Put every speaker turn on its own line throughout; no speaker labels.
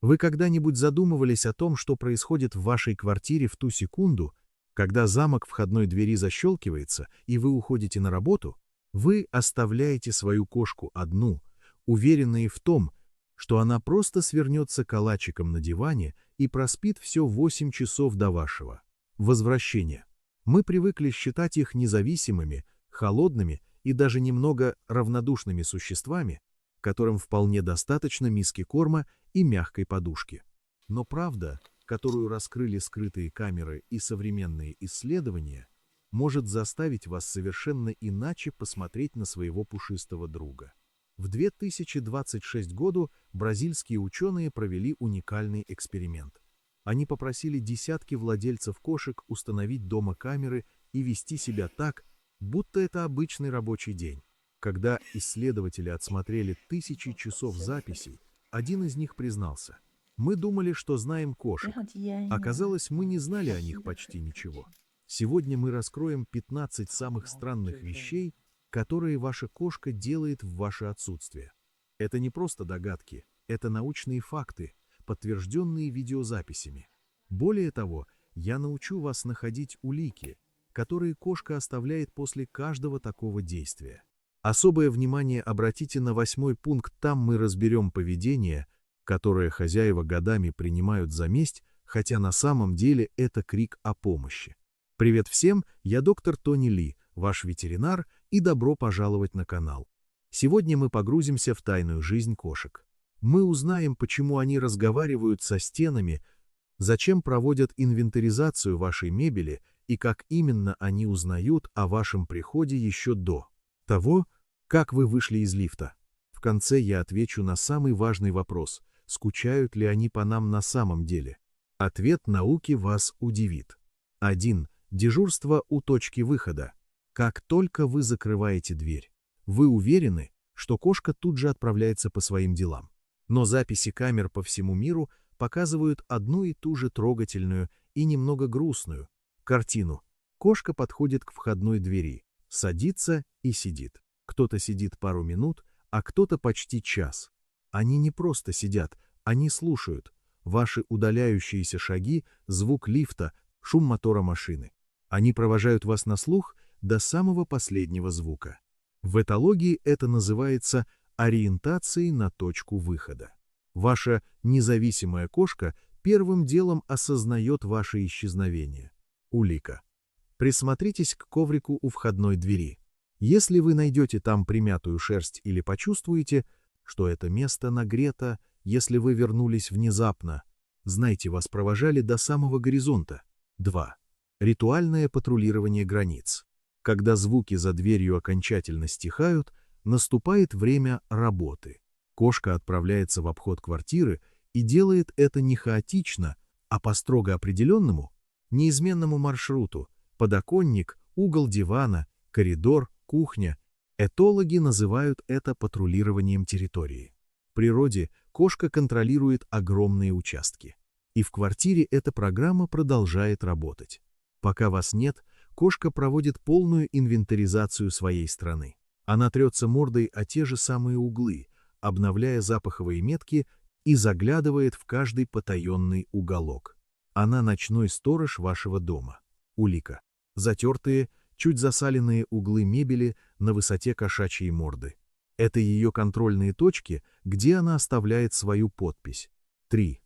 Вы когда-нибудь задумывались о том, что происходит в вашей квартире в ту секунду, когда замок входной двери защелкивается и вы уходите на работу? Вы оставляете свою кошку одну, уверенные в том, что она просто свернется калачиком на диване и проспит все 8 часов до вашего возвращения. Мы привыкли считать их независимыми, холодными и даже немного равнодушными существами, которым вполне достаточно миски корма и мягкой подушки. Но правда, которую раскрыли скрытые камеры и современные исследования, может заставить вас совершенно иначе посмотреть на своего пушистого друга. В 2026 году бразильские ученые провели уникальный эксперимент. Они попросили десятки владельцев кошек установить дома камеры и вести себя так, будто это обычный рабочий день. Когда исследователи отсмотрели тысячи часов записей, один из них признался: «Мы думали, что знаем кошек. Оказалось, мы не знали о них почти ничего. Сегодня мы раскроем 15 самых странных вещей, которые ваша кошка делает в ваше отсутствие. Это не просто догадки, это научные факты, подтвержденные видеозаписями. Более того, я научу вас находить улики, которые кошка оставляет после каждого такого действия. Особое внимание обратите на 8-й пункт, там мы разберем поведение, которое хозяева годами принимают за месть, хотя на самом деле это крик о помощи. Привет всем, я доктор Тони Ли, ваш ветеринар, и добро пожаловать на канал. Сегодня мы погрузимся в тайную жизнь кошек. Мы узнаем, почему они разговаривают со стенами, зачем проводят инвентаризацию вашей мебели и как именно они узнают о вашем приходе еще до того, как вы вышли из лифта. В конце я отвечу на самый важный вопрос: скучают ли они по нам на самом деле? Ответ науки вас удивит. 1. Дежурство у точки выхода. Как только вы закрываете дверь, вы уверены, что кошка тут же отправляется по своим делам. Но записи камер по всему миру показывают одну и ту же трогательную и немного грустную картину. Кошка подходит к входной двери, садится и сидит. Кто-то сидит пару минут, а кто-то почти час. Они не просто сидят, они слушают ваши удаляющиеся шаги, звук лифта, шум мотора машины. Они провожают вас на слух до самого последнего звука. В этологии это называется ориентацией на точку выхода. Ваша независимая кошка первым делом осознает ваше исчезновение. Улика. Присмотритесь к коврику у входной двери. Если вы найдете там примятую шерсть или почувствуете, что это место нагрето, если вы вернулись внезапно, знайте, вас провожали до самого горизонта. 2. Ритуальное патрулирование границ. Когда звуки за дверью окончательно стихают, наступает время работы. Кошка отправляется в обход квартиры и делает это не хаотично, а по строго определенному, неизменному маршруту: подоконник, угол дивана, коридор, кухня. Этологи называют это патрулированием территории. В природе кошка контролирует огромные участки. И в квартире эта программа продолжает работать. Пока вас нет, кошка проводит полную инвентаризацию своей страны. Она трется мордой о те же самые углы, обновляя запаховые метки, и заглядывает в каждый потаенный уголок. Она ночной сторож вашего дома. Улика. Затертые, чуть засаленные углы мебели на высоте кошачьей морды. Это ее контрольные точки, где она оставляет свою подпись. 3.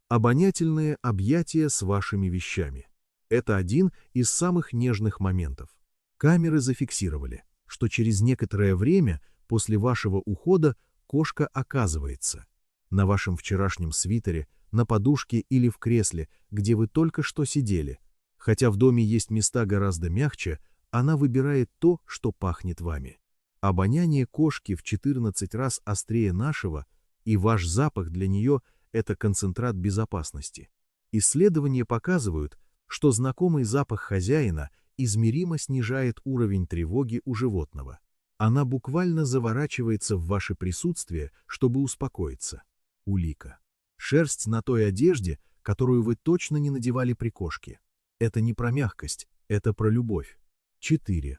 Обонятельные объятия с вашими вещами. Это один из самых нежных моментов. Камеры зафиксировали, что через некоторое время после вашего ухода кошка оказывается на вашем вчерашнем свитере, на подушке или в кресле, где вы только что сидели. Хотя в доме есть места гораздо мягче, она выбирает то, что пахнет вами. Обоняние кошки в 14 раз острее нашего, и ваш запах для нее – это концентрат безопасности. Исследования показывают, что знакомый запах хозяина измеримо снижает уровень тревоги у животного. Она буквально заворачивается в ваше присутствие, чтобы успокоиться. Улика. Шерсть на той одежде, которую вы точно не надевали при кошке. Это не про мягкость, это про любовь. 4.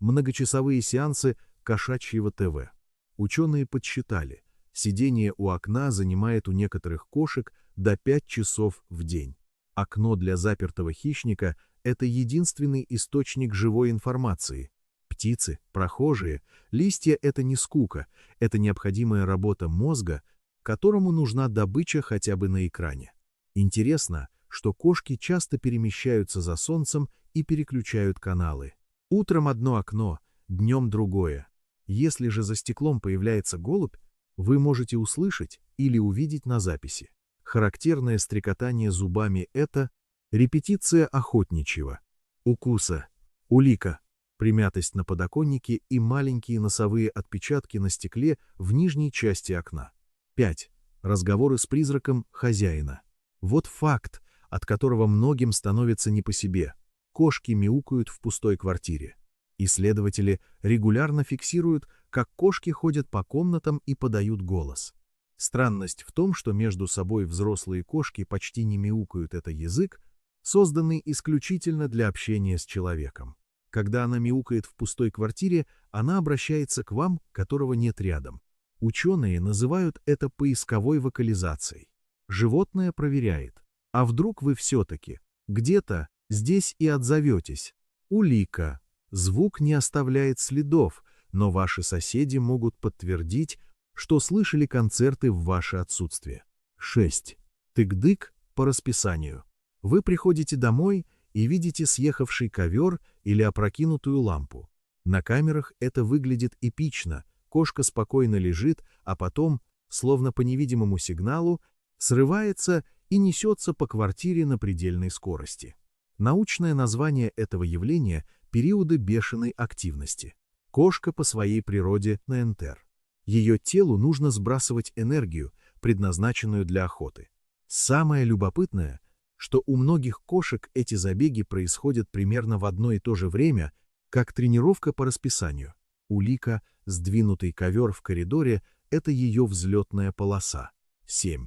Многочасовые сеансы кошачьего ТВ. Ученые подсчитали, Сидение у окна занимает у некоторых кошек до 5 часов в день. Окно для запертого хищника – это единственный источник живой информации. Птицы, прохожие, листья – это не скука, это необходимая работа мозга, которому нужна добыча хотя бы на экране. Интересно, что кошки часто перемещаются за солнцем и переключают каналы. Утром одно окно, днем другое. Если же за стеклом появляется голубь, вы можете услышать или увидеть на записи. Характерное стрекотание зубами – это репетиция охотничьего. Укуса, улика, примятость на подоконнике и маленькие носовые отпечатки на стекле в нижней части окна. 5. Разговоры с призраком хозяина. Вот факт, от которого многим становится не по себе. Кошки мяукают в пустой квартире. Исследователи регулярно фиксируют, как кошки ходят по комнатам и подают голос. Странность в том, что между собой взрослые кошки почти не мяукают, это язык, созданный исключительно для общения с человеком. Когда она мяукает в пустой квартире, она обращается к вам, которого нет рядом. Ученые называют это поисковой вокализацией. Животное проверяет. А вдруг вы все-таки где-то здесь и отзоветесь? Улика. Звук не оставляет следов, но ваши соседи могут подтвердить, что слышали концерты в ваше отсутствие. 6. Тык-дык по расписанию. Вы приходите домой и видите съехавший ковер или опрокинутую лампу. На камерах это выглядит эпично. Кошка спокойно лежит, а потом, словно по невидимому сигналу, срывается и несется по квартире на предельной скорости. Научное название этого явления – периоды бешеной активности. Кошка по своей природе НТР. Ее телу нужно сбрасывать энергию, предназначенную для охоты. Самое любопытное, что у многих кошек эти забеги происходят примерно в одно и то же время, как тренировка по расписанию. Улика, сдвинутый ковер в коридоре – это ее взлетная полоса. 7.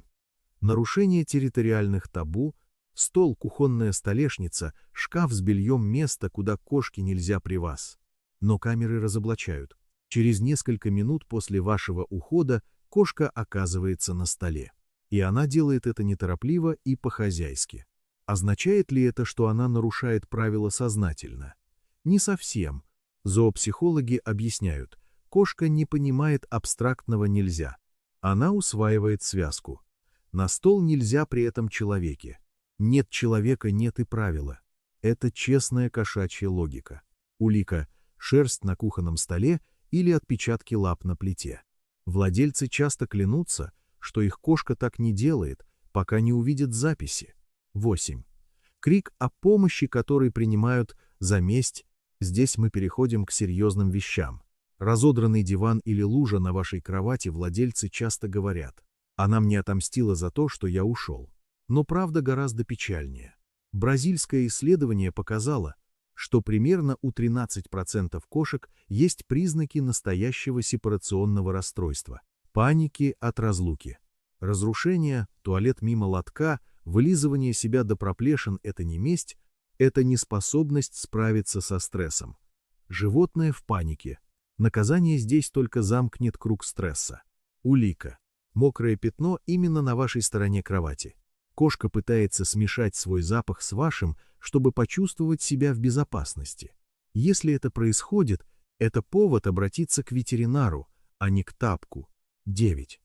Нарушение территориальных табу. Стол, кухонная столешница, шкаф с бельем – место, куда кошке нельзя при вас. Но камеры разоблачают. Через несколько минут после вашего ухода кошка оказывается на столе. И она делает это неторопливо и по-хозяйски. Означает ли это, что она нарушает правила сознательно? Не совсем. Зоопсихологи объясняют, кошка не понимает абстрактного «нельзя». Она усваивает связку. На стол нельзя при этом человеке. Нет человека, нет и правила. Это честная кошачья логика. Улика – шерсть на кухонном столе или отпечатки лап на плите. Владельцы часто клянутся, что их кошка так не делает, пока не увидит записи. 8. Крик о помощи, который принимают за месть. Здесь мы переходим к серьезным вещам. Разодранный диван или лужа на вашей кровати владельцы часто говорят: «Она мне отомстила за то, что я ушел». Но правда гораздо печальнее. Бразильское исследование показало, что примерно у 13% кошек есть признаки настоящего сепарационного расстройства, паники от разлуки. Разрушение, туалет мимо лотка, вылизывание себя до проплешин – это не месть, это неспособность справиться со стрессом. Животное в панике. Наказание здесь только замкнет круг стресса. Улика. Мокрое пятно именно на вашей стороне кровати. Кошка пытается смешать свой запах с вашим, чтобы почувствовать себя в безопасности. Если это происходит, это повод обратиться к ветеринару, а не к тапку. 9.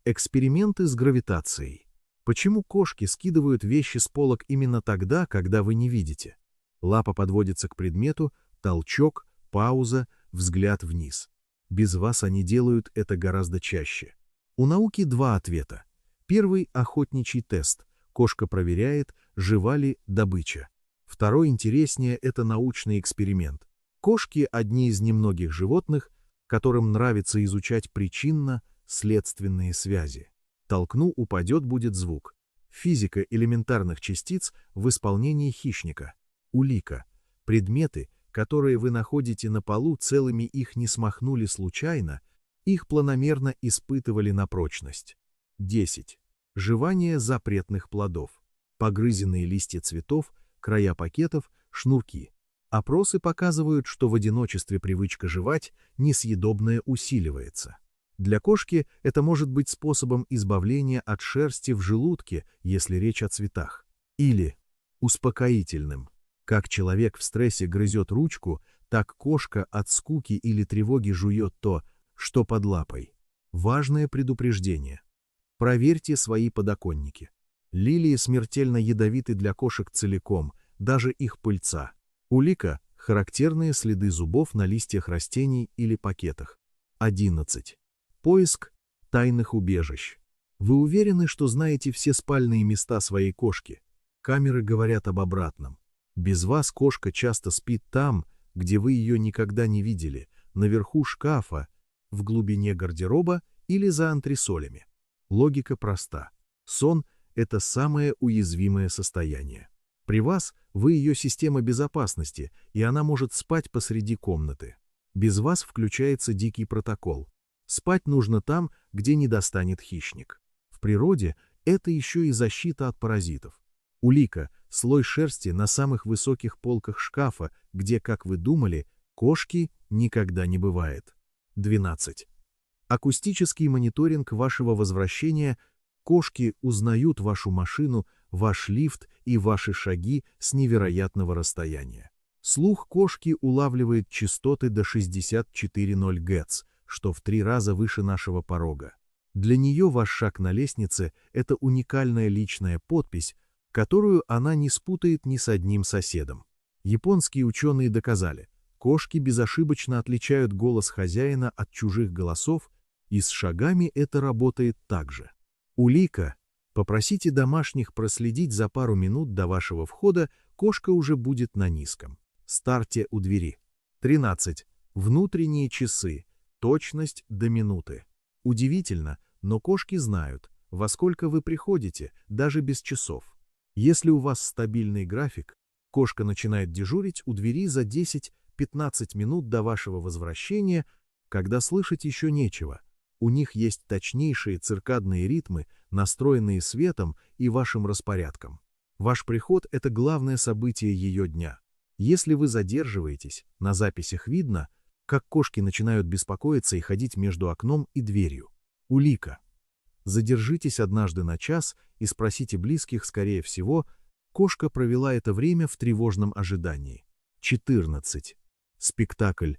Эксперименты с гравитацией. Почему кошки скидывают вещи с полок именно тогда, когда вы не видите? Лапа подводится к предмету, толчок, пауза, взгляд вниз. Без вас они делают это гораздо чаще. У науки два ответа. Первый – охотничий тест. Кошка проверяет, жива ли добыча. Второй интереснее – это научный эксперимент. Кошки – одни из немногих животных, которым нравится изучать причинно-следственные связи. Толкну, упадет, будет звук. Физика элементарных частиц в исполнении хищника. Улика. Предметы, которые вы находите на полу, целыми их не смахнули случайно, их планомерно испытывали на прочность. 10. Жевание запретных плодов. Погрызенные листья цветов, края пакетов, шнурки. Опросы показывают, что в одиночестве привычка жевать несъедобное усиливается. Для кошки это может быть способом избавления от шерсти в желудке, если речь о цветах. Или успокоительным. Как человек в стрессе грызет ручку, так кошка от скуки или тревоги жует то, что под лапой. Важное предупреждение. Проверьте свои подоконники. Лилии смертельно ядовиты для кошек целиком, даже их пыльца. Улика – характерные следы зубов на листьях растений или пакетах. 11. Поиск тайных убежищ. Вы уверены, что знаете все спальные места своей кошки? Камеры говорят об обратном. Без вас кошка часто спит там, где вы ее никогда не видели, наверху шкафа, в глубине гардероба или за антресолями. Логика проста. Сон – это самое уязвимое состояние. При вас вы ее система безопасности, и она может спать посреди комнаты. Без вас включается дикий протокол. Спать нужно там, где не достанет хищник. В природе это еще и защита от паразитов. Улика – слой шерсти на самых высоких полках шкафа, где, как вы думали, кошки никогда не бывает. 12. Акустический мониторинг вашего возвращения. Кошки узнают вашу машину, ваш лифт и ваши шаги с невероятного расстояния. Слух кошки улавливает частоты до 64,0 Гц, что в 3 раза выше нашего порога. Для нее ваш шаг на лестнице – это уникальная личная подпись, которую она не спутает ни с одним соседом. Японские ученые доказали, кошки безошибочно отличают голос хозяина от чужих голосов, и с шагами это работает так же. Улика. Попросите домашних проследить за пару минут до вашего входа, кошка уже будет на низком старте у двери. 13. Внутренние часы. Точность до минуты. Удивительно, но кошки знают, во сколько вы приходите, даже без часов. Если у вас стабильный график, кошка начинает дежурить у двери за 10-15 минут до вашего возвращения, когда слышать еще нечего. У них есть точнейшие циркадные ритмы, настроенные светом и вашим распорядком. Ваш приход – это главное событие ее дня. Если вы задерживаетесь, на записях видно, как кошки начинают беспокоиться и ходить между окном и дверью. Улика. Задержитесь однажды на час и спросите близких, скорее всего, кошка провела это время в тревожном ожидании. 14. Спектакль.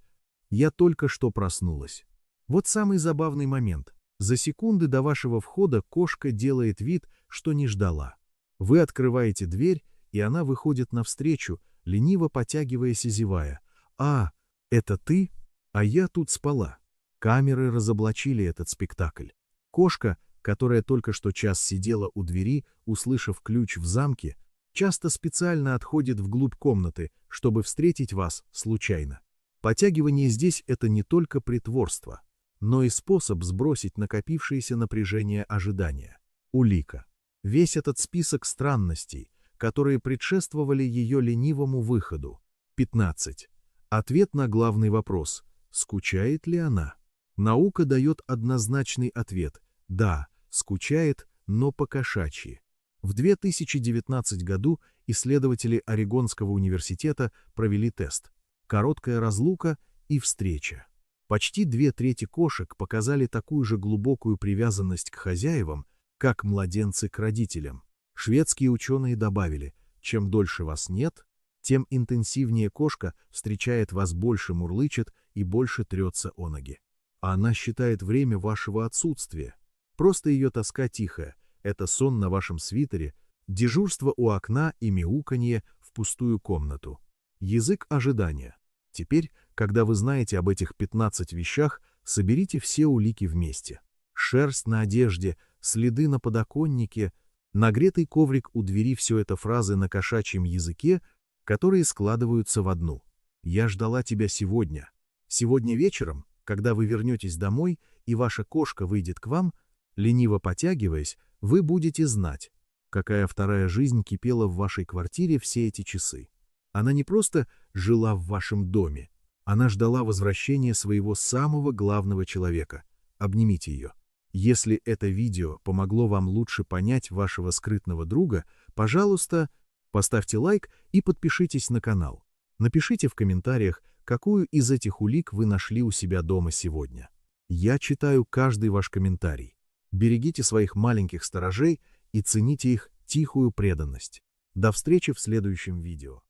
Я только что проснулась. Вот самый забавный момент. За секунды до вашего входа кошка делает вид, что не ждала. Вы открываете дверь, и она выходит навстречу, лениво потягиваясь и зевая. «А, это ты? А я тут спала». Камеры разоблачили этот спектакль. Кошка, которая только что час сидела у двери, услышав ключ в замке, часто специально отходит вглубь комнаты, чтобы встретить вас случайно. Потягивание здесь – это не только притворство, но и способ сбросить накопившееся напряжение ожидания. Улика. Весь этот список странностей, которые предшествовали ее ленивому выходу. 15. Ответ на главный вопрос – скучает ли она? Наука дает однозначный ответ – да, скучает, но по-кошачьи. В 2019 году исследователи Орегонского университета провели тест. Короткая разлука и встреча. Почти 2/3 кошек показали такую же глубокую привязанность к хозяевам, как младенцы к родителям. Шведские ученые добавили, чем дольше вас нет, тем интенсивнее кошка встречает вас, больше мурлычет и больше трется о ноги. А она считает время вашего отсутствия. Просто ее тоска тихая, это сон на вашем свитере, дежурство у окна и мяуканье в пустую комнату. Язык ожидания. Теперь, когда вы знаете об этих 15 вещах, соберите все улики вместе. Шерсть на одежде, следы на подоконнике, нагретый коврик у двери – все это фразы на кошачьем языке, которые складываются в одну. «Я ждала тебя сегодня». Сегодня вечером, когда вы вернетесь домой и ваша кошка выйдет к вам, лениво потягиваясь, вы будете знать, какая вторая жизнь кипела в вашей квартире все эти часы. Она не просто жила в вашем доме, она ждала возвращения своего самого главного человека. Обнимите ее. Если это видео помогло вам лучше понять вашего скрытного друга, пожалуйста, поставьте лайк и подпишитесь на канал. Напишите в комментариях, какую из этих улик вы нашли у себя дома сегодня. Я читаю каждый ваш комментарий. Берегите своих маленьких сторожей и цените их тихую преданность. До встречи в следующем видео.